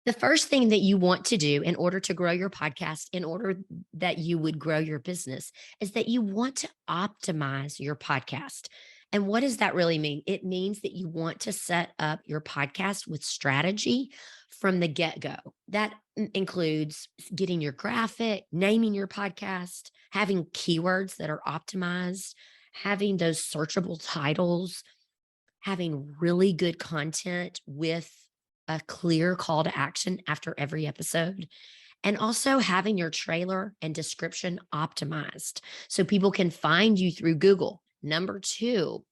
The first thing that you want to do in order to grow your podcast, in order that you would grow your business, is that you want to optimize your podcast. And what does that really mean? It means that you want to set up your podcast with strategy from the get go. That includes getting your graphic, naming your podcast, having keywords that are optimized, having those searchable titles, having really good content with a clear call to action after every episode, and also having your trailer and description optimized so people can find you through Google. Number two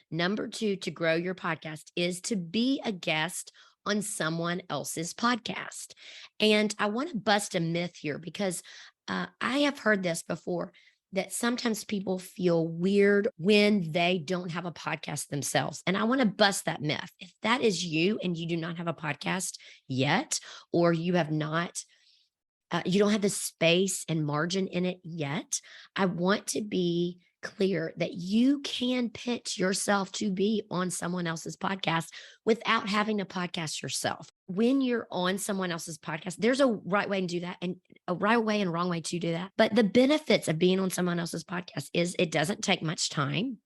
to grow your podcast is to be a guest on someone else's podcast. And I want to bust a myth here because I have heard this before, that sometimes people feel weird when they don't have a podcast themselves. And I want to bust that myth. If that is you and you do not have a podcast yet, or you have not, you don't have the space and margin in it yet, I want to be clear that you can pitch yourself to be on someone else's podcast without having a podcast yourself. When you're on someone else's podcast, there's a right way to do that and a right way and wrong way to do that. But the benefits of being on someone else's podcast is it doesn't take much time.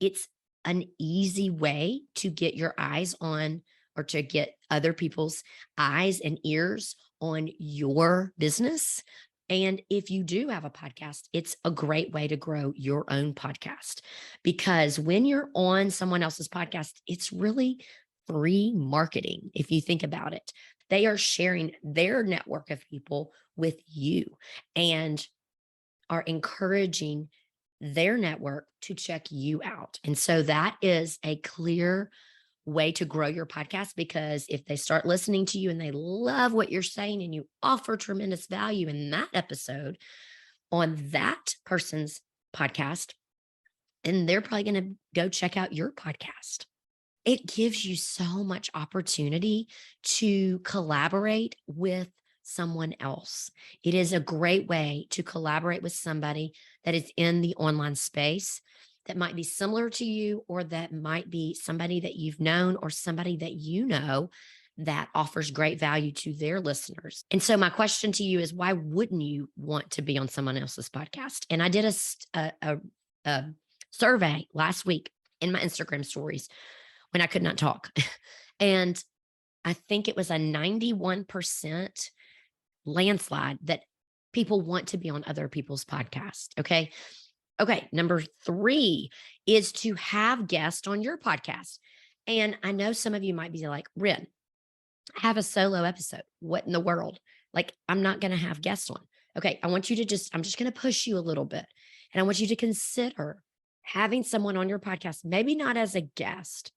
It's an easy way to get your eyes on, or to get other people's eyes and ears on your business. And if you do have a podcast, it's a great way to grow your own podcast, because when you're on someone else's podcast, it's really free marketing. If you think about it, they are sharing their network of people with you and are encouraging their network to check you out. And so that is a clear way to grow your podcast, because if they start listening to you and they love what you're saying and you offer tremendous value in that episode on that person's podcast, and they're probably going to go check out your podcast. It gives you so much opportunity to collaborate with someone else. It is a great way to collaborate with somebody that is in the online space, that might be similar to you, or that might be somebody that you've known, or somebody that you know that offers great value to their listeners. And so my question to you is, why wouldn't you want to be on someone else's podcast? And I did a survey last week in my Instagram stories when I could not talk. And I think it was a 91% landslide that people want to be on other people's podcasts. Okay. Okay, number 3 is to have guests on your podcast. And I know some of you might be like, Rin, have a solo episode. What in the world? Like, I'm not going to have guests on. Okay, I'm just going to push you a little bit. And I want you to consider having someone on your podcast, maybe not as a guest,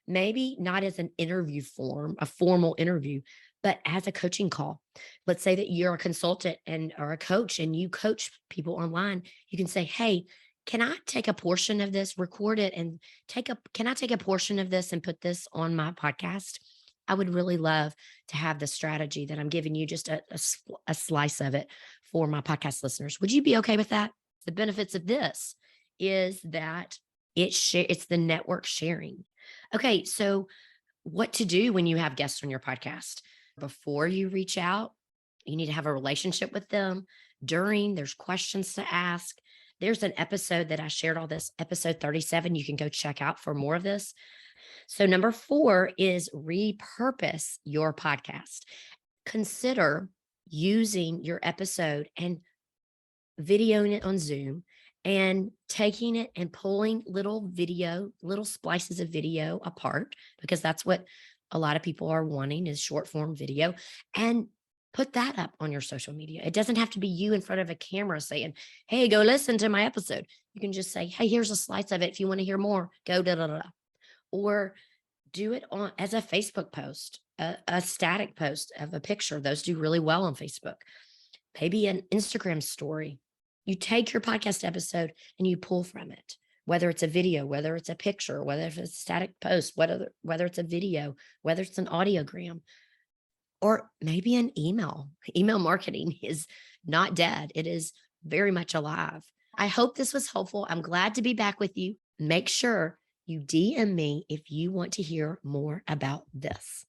maybe not as an interview form, a formal interview, but as a coaching call. Let's say that you're a consultant and or a coach and you coach people online. You can say, hey, can I take a portion of this, record it, and can I take a portion of this and put this on my podcast? I would really love to have the strategy that I'm giving you, just a slice of it for my podcast listeners. Would you be okay with that? The benefits of this is that it's the network sharing. Okay, so what to do when you have guests on your podcast? Before you reach out, you need to have a relationship with them. During, there's questions to ask. There's an episode that I shared all this, episode 37. You can go check out for more of this. So, number 4 is repurpose your podcast. Consider using your episode and videoing it on Zoom and taking it and pulling little splices of video apart, because that's what a lot of people are wanting, is short form video, and put that up on your social media. It doesn't have to be you in front of a camera saying, hey, go listen to my episode. You can just say, hey, here's a slice of it. If you want to hear more, go da da da. Or do it on as a Facebook post, a static post of a picture. Those do really well on Facebook. Maybe an Instagram story. You take your podcast episode and you pull from it, whether it's a video, whether it's a picture, whether it's a static post, whether it's a video, whether it's an audiogram, or maybe an email. Email marketing is not dead. It is very much alive. I hope this was helpful. I'm glad to be back with you. Make sure you DM me if you want to hear more about this.